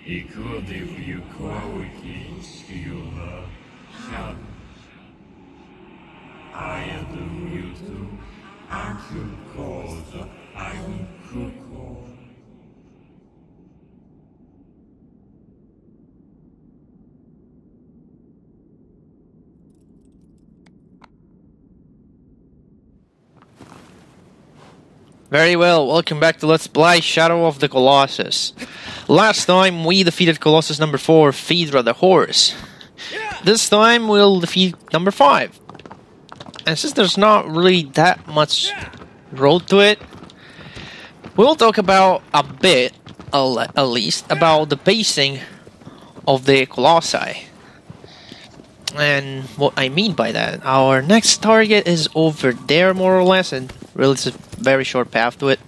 いくらで冬怖いしようなシャン I am you too I could cause I could cause Very well, welcome back to Let's Play Shadow of the Colossus. Last time we defeated Colossus number 4, Phaedra the horse. This time we'll defeat number 5. And since there's not really that much road to it, we'll talk about a bit, at least, about the pacing of the Colossi. And what I mean by that, our next target is over there more or less, and really it's a very short path to it.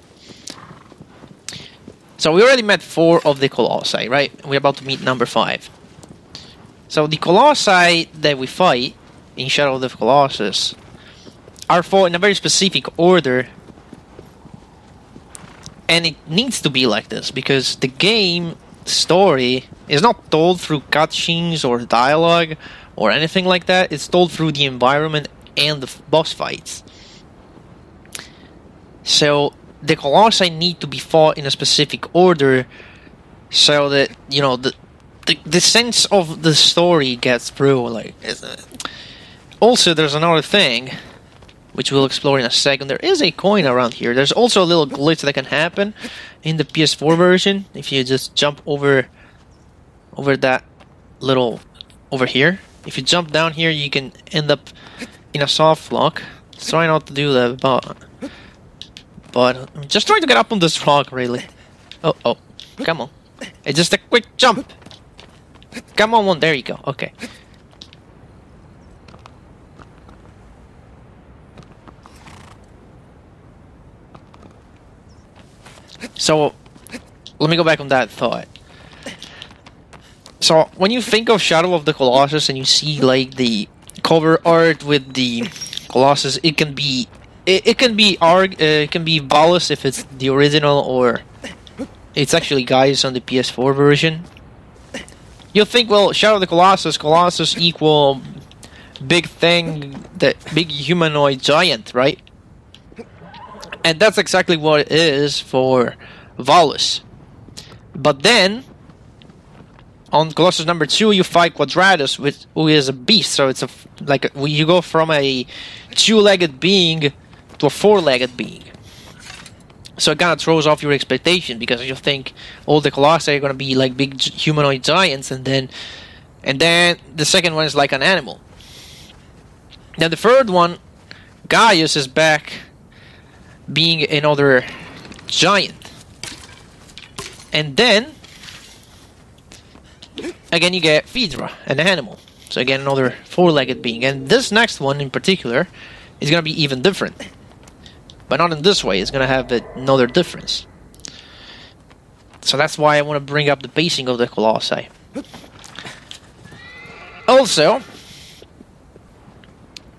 So we already met 4 of the Colossi, right? We're about to meet number 5. So the Colossi that we fight in Shadow of the Colossus are fought in a very specific order. And it needs to be like this, because the game story is not told through cutscenes or dialogue or anything like that. It's told through the environment and the boss fights. So the Colossi need to be fought in a specific order so that, you know, the sense of the story gets through. Like, also, there's another thing which we'll explore in a second. There is a coin around here. There's also a little glitch that can happen in the PS4 version if you just jump over that little over here. If you jump down here, you can end up in a soft lock. Try not to do that, but I'm just trying to get up on this rock, really. Oh, come on. It's just a quick jump. Come on, there you go. Okay. So, let me go back on that thought. So, when you think of Shadow of the Colossus and you see, like, the cover art with the Colossus, it can be Valus if it's the original, or it's actually guys on the PS4 version. You'll think, well, Shadow of the Colossus equal big thing, that big humanoid giant, right? And that's exactly what it is for Valus. But then, on Colossus number 2, you fight Quadratus, who is a beast. So it's you go from a 2-legged being to a 4-legged being. So it kind of throws off your expectation, because you think all the Colossi are going to be like big humanoid giants, and then the second one is like an animal. Now the third one, Gaius, is back being another giant. And then again you get Phaedra, an animal. So again, another 4-legged being. And this next one in particular is going to be even different. But not in this way, it's going to have another difference. So that's why I want to bring up the pacing of the Colossi. Also,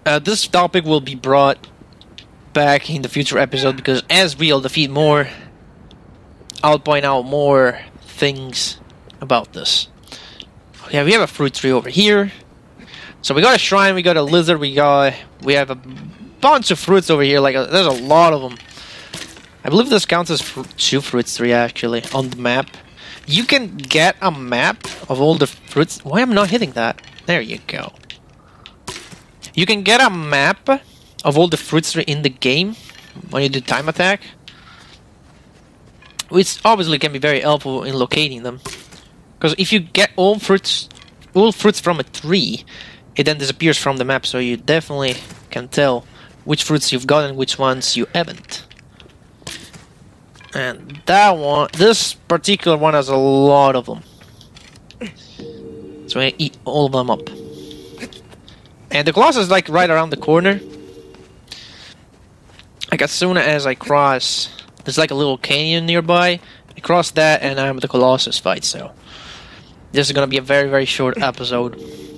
this topic will be brought back in the future episode, because as we'll defeat more, I'll point out more things about this. Yeah, we have a fruit tree over here. So we got a shrine, we got a lizard, we have a bunch of fruits over here. Like, there's a lot of them. I believe this counts as 2 fruit tree actually on the map. You can get a map of all the fruits. Why am I not hitting that? There you go. You can get a map of all the fruits in the game when you do time attack, which obviously can be very helpful in locating them. Because if you get all fruits from a tree, it then disappears from the map, so you definitely can tell which fruits you've got and which ones you haven't. And this particular one has a lot of them. So I eat all of them up. And the Colossus is like right around the corner. Like, as soon as I cross, there's like a little canyon nearby. I cross that and I'm at the Colossus fight, so this is gonna be a very, very short episode.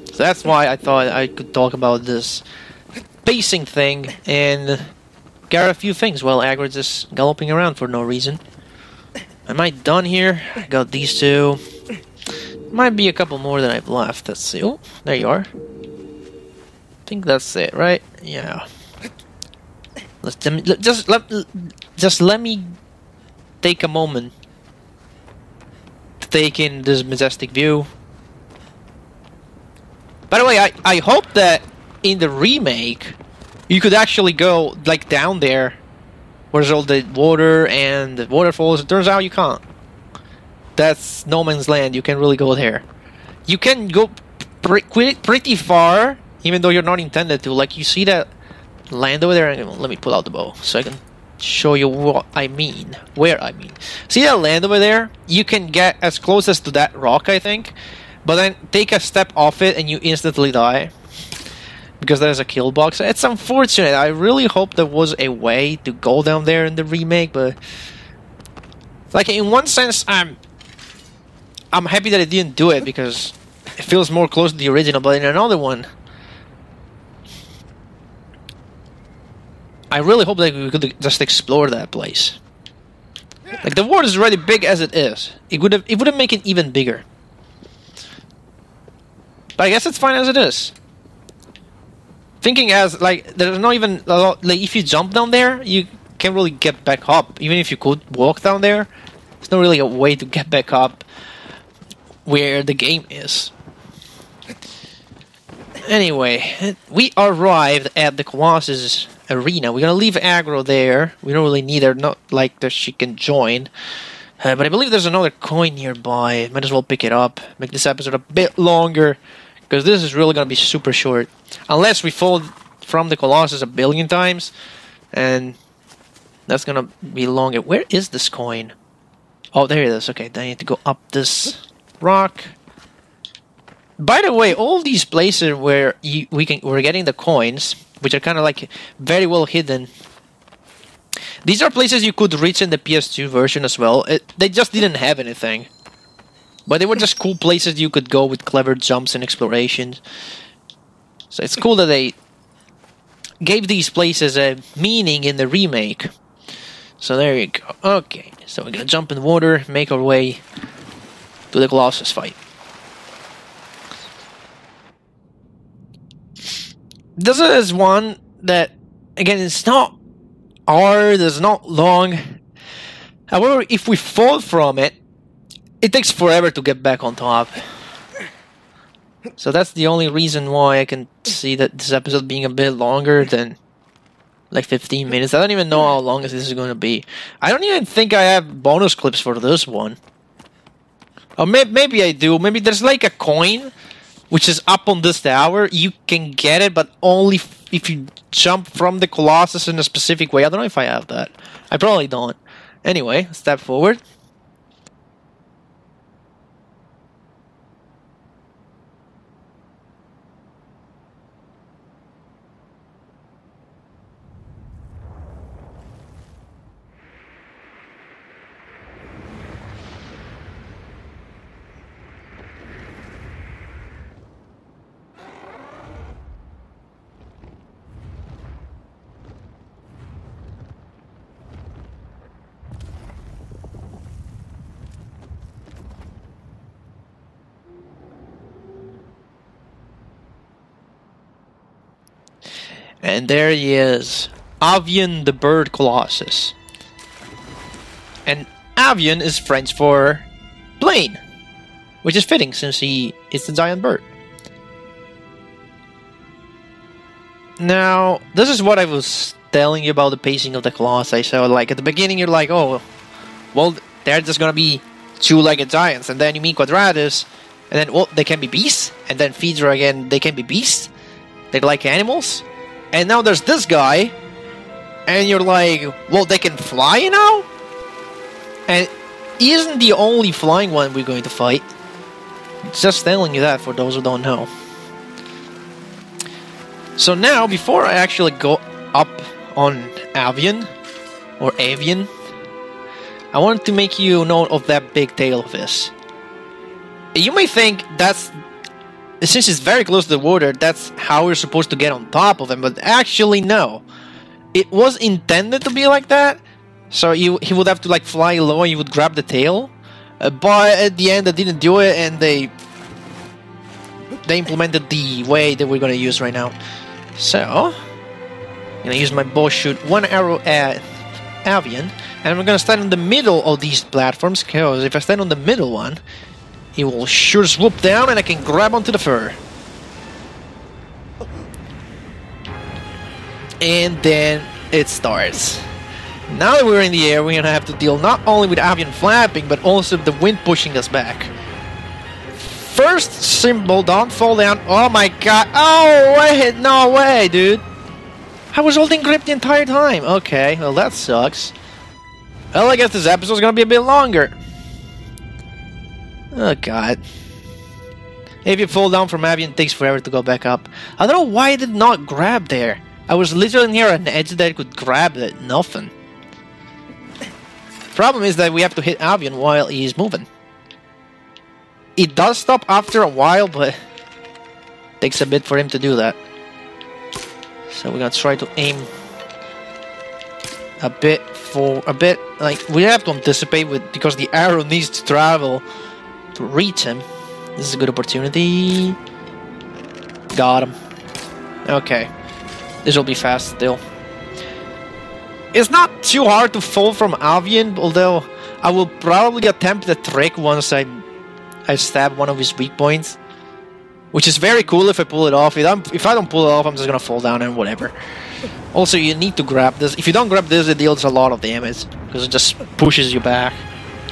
So that's why I thought I could talk about this pacing thing and get a few things while Agrid's just galloping around for no reason. Am I done here? I got these two. Might be a couple more than I've left. Let's see. Oh, there you are. I think that's it, right? Yeah. Just let me take a moment to take in this majestic view. By the way, I hope that in the remake you could actually go like down there where there's all the water and the waterfalls. It turns out you can't. That's no man's land. You can't really go there. You can go pretty far, even though you're not intended to. Like, you see that land over there? Let me pull out the bow so I can show you what I mean. Where I mean. See that land over there? You can get as close as to that rock, I think. But then take a step off it and you instantly die. Because there's a kill box. It's unfortunate. I really hope there was a way to go down there in the remake, but... like, in one sense, I'm happy that I didn't do it because it feels more close to the original, but in another one, I really hope that we could just explore that place. Like, the world is already big as it is. It would have made it even bigger. But I guess it's fine as it is. Thinking as, like, there's not even a lot, like, if you jump down there, you can't really get back up. Even if you could walk down there, there's not really a way to get back up where the game is. Anyway, we arrived at the Colossus arena. We're gonna leave Aggro there. We don't really need her, not like that she can join. But I believe there's another coin nearby. Might as well pick it up. Make this episode a bit longer, because this is really gonna be super short. Unless we fall from the Colossus a billion times, and that's gonna be longer. Where is this coin? Oh, there it is. Okay, then I need to go up this rock. By the way, all these places where we're getting the coins, which are kind of like very well hidden, these are places you could reach in the PS2 version as well. They just didn't have anything, but they were just cool places you could go with clever jumps and explorations. So it's cool that they gave these places a meaning in the remake. So there you go. Okay, so we're gonna jump in the water, make our way to the Colossus fight. This is one that, again, it's not hard, it's not long. However, if we fall from it, it takes forever to get back on top. So that's the only reason why I can see that this episode being a bit longer than like 15 minutes. I don't even know how long this is going to be. I don't even think I have bonus clips for this one. Or maybe I do. Maybe there's like a coin which is up on this tower. You can get it, but only if you jump from the Colossus in a specific way. I don't know if I have that. I probably don't. Anyway, step forward. And there he is, Avion the bird Colossus. And Avion is French for plane, which is fitting since he is the giant bird. Now, this is what I was telling you about the pacing of the Colossi. So, like, at the beginning you're like, oh, well, they're just gonna be two-legged giants. And then you meet Quadratus, and then, well, they can be beasts. And then Phaedra again, they can be beasts. They're like animals. And now there's this guy, and you're like, well, they can fly now? And he isn't the only flying one we're going to fight. Just telling you that for those who don't know. So now, before I actually go up on Avion, or Avion, I wanted to make you note of that big tail of his. You may think that's... since it's very close to the water, that's how we're supposed to get on top of him, but actually no. It was intended to be like that, so he would have to like fly low and you would grab the tail, But at the end, they didn't do it, and they implemented the way that we're gonna use right now. So, I'm gonna use my bow shoot one arrow at Avion, and we're gonna stand in the middle of these platforms, because if I stand on the middle one, he will sure swoop down and I can grab onto the fur. And then it starts. Now that we're in the air, we're gonna have to deal not only with Avion flapping, but also the wind pushing us back. First symbol, don't fall down. Oh my god. Oh, wait, no way, dude. I was holding grip the entire time. Okay, well that sucks. Well, I guess this episode's gonna be a bit longer. Oh god. If you fall down from Avion, it takes forever to go back up. I don't know why I did not grab there. I was literally near an edge that I could grab it. Nothing. Problem is that we have to hit Avion while he's moving. It does stop after a while, but it takes a bit for him to do that. So we're gonna try to aim a bit like we have to anticipate with, because the arrow needs to travel to reach him. This is a good opportunity. Got him. Okay. This will be fast still. It's not too hard to fall from Avion, although I will probably attempt the trick once I stab one of his weak points. Which is very cool if I pull it off. If I don't pull it off, I'm just gonna fall down and whatever. Also, you need to grab this. If you don't grab this, it deals a lot of damage. Because it just pushes you back.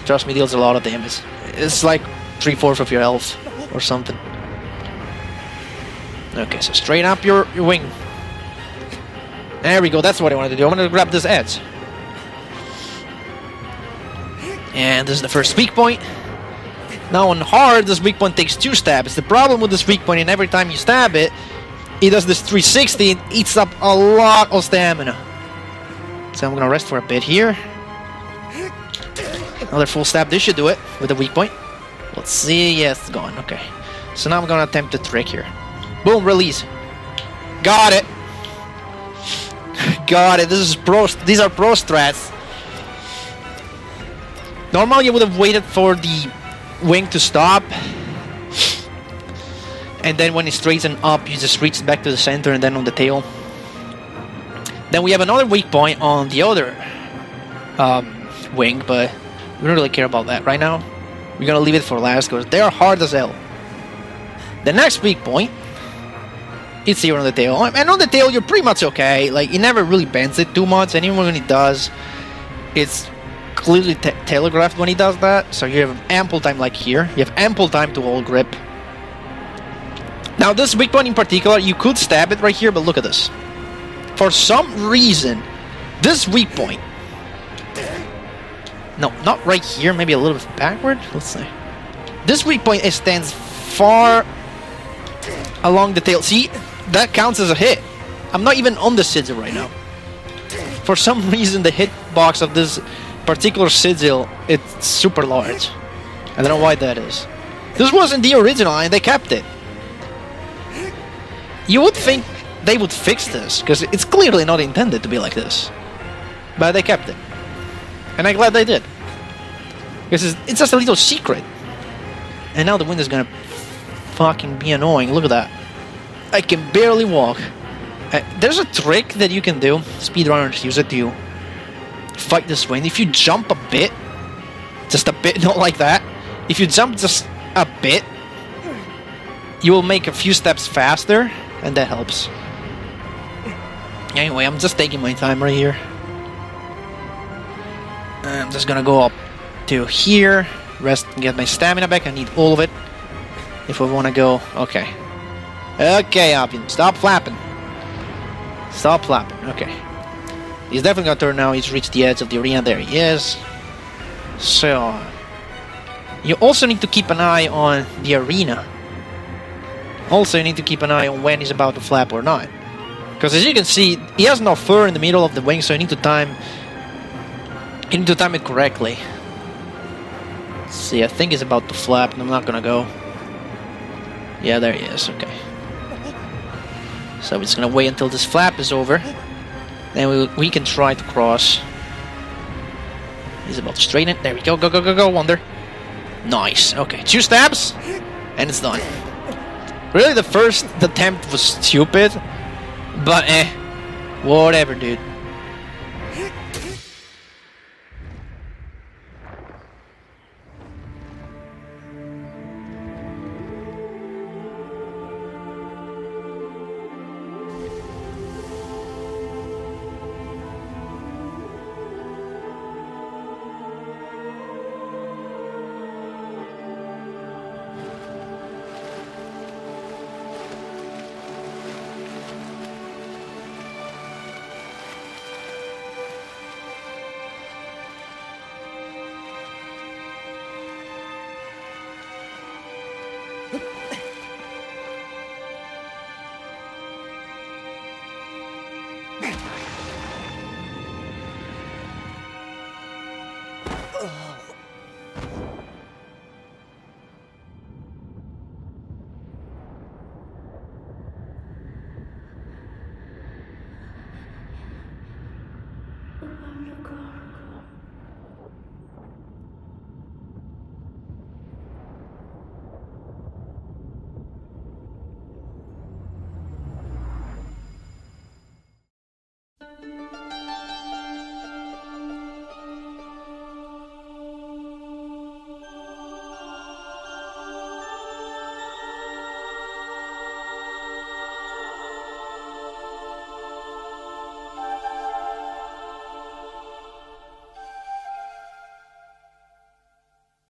Trust me, it deals a lot of damage. It's like 3/4 of your health or something. Okay, so straight up your wing. There we go, that's what I wanted to do. I wanted to grab this edge. And this is the first weak point. Now on hard, this weak point takes 2 stabs. The problem with this weak point, and every time you stab it, it does this 360 and eats up a lot of stamina. So I'm gonna rest for a bit here. Another full stab, this should do it with the weak point. Let's see, yes, it's gone, okay. So now I'm gonna attempt the trick here. Boom, release. Got it. Got it, these are pro strats. Normally you would have waited for the wing to stop, and then when it straightens up, you just reach back to the center and then on the tail. Then we have another weak point on the other wing, but we don't really care about that right now. We're gonna leave it for last because they are hard as hell. The next weak point, it's here on the tail, and on the tail you're pretty much okay. Like, it never really bends it too much, and even when it does, it's clearly telegraphed when he does that, so you have ample time, like here. You have ample time to hold grip. Now this weak point in particular, you could stab it right here, but look at this. For some reason, this weak point... No, not right here, maybe a little bit backward? Let's see. This weak point stands far along the tail. See, that counts as a hit. I'm not even on the sigil right now. For some reason, the hitbox of this particular sigil, it's super large. I don't know why that is. This wasn't the original and they kept it. You would think they would fix this, because it's clearly not intended to be like this. But they kept it. And I'm glad they did. Because it's just a little secret. And now the wind is gonna fucking be annoying. Look at that. I can barely walk. There's a trick that you can do. Speedrunners use it to fight this wind. If you jump a bit, just a bit, not like that. If you jump just a bit, you will make a few steps faster, and that helps. Anyway, I'm just taking my time right here. I'm just gonna go up to here, rest and get my stamina back. I need all of it if we want to go. Okay. Okay, Avion, stop flapping. Stop flapping. Okay. He's definitely gonna turn now. He's reached the edge of the arena. There he is. So, you also need to keep an eye on the arena. Also, you need to keep an eye on when he's about to flap or not. Because as you can see, he has no fur in the middle of the wing, so you need to time it correctly. Let's see, I think he's about to flap, and I'm not gonna go. Yeah, there he is. Okay. So we're just gonna wait until this flap is over. Then we can try to cross. He's about to straighten it. There we go. Go, go, go, go, Wonder. Nice. Okay, 2 stabs, and it's done. Really, the first attempt was stupid, but whatever, dude.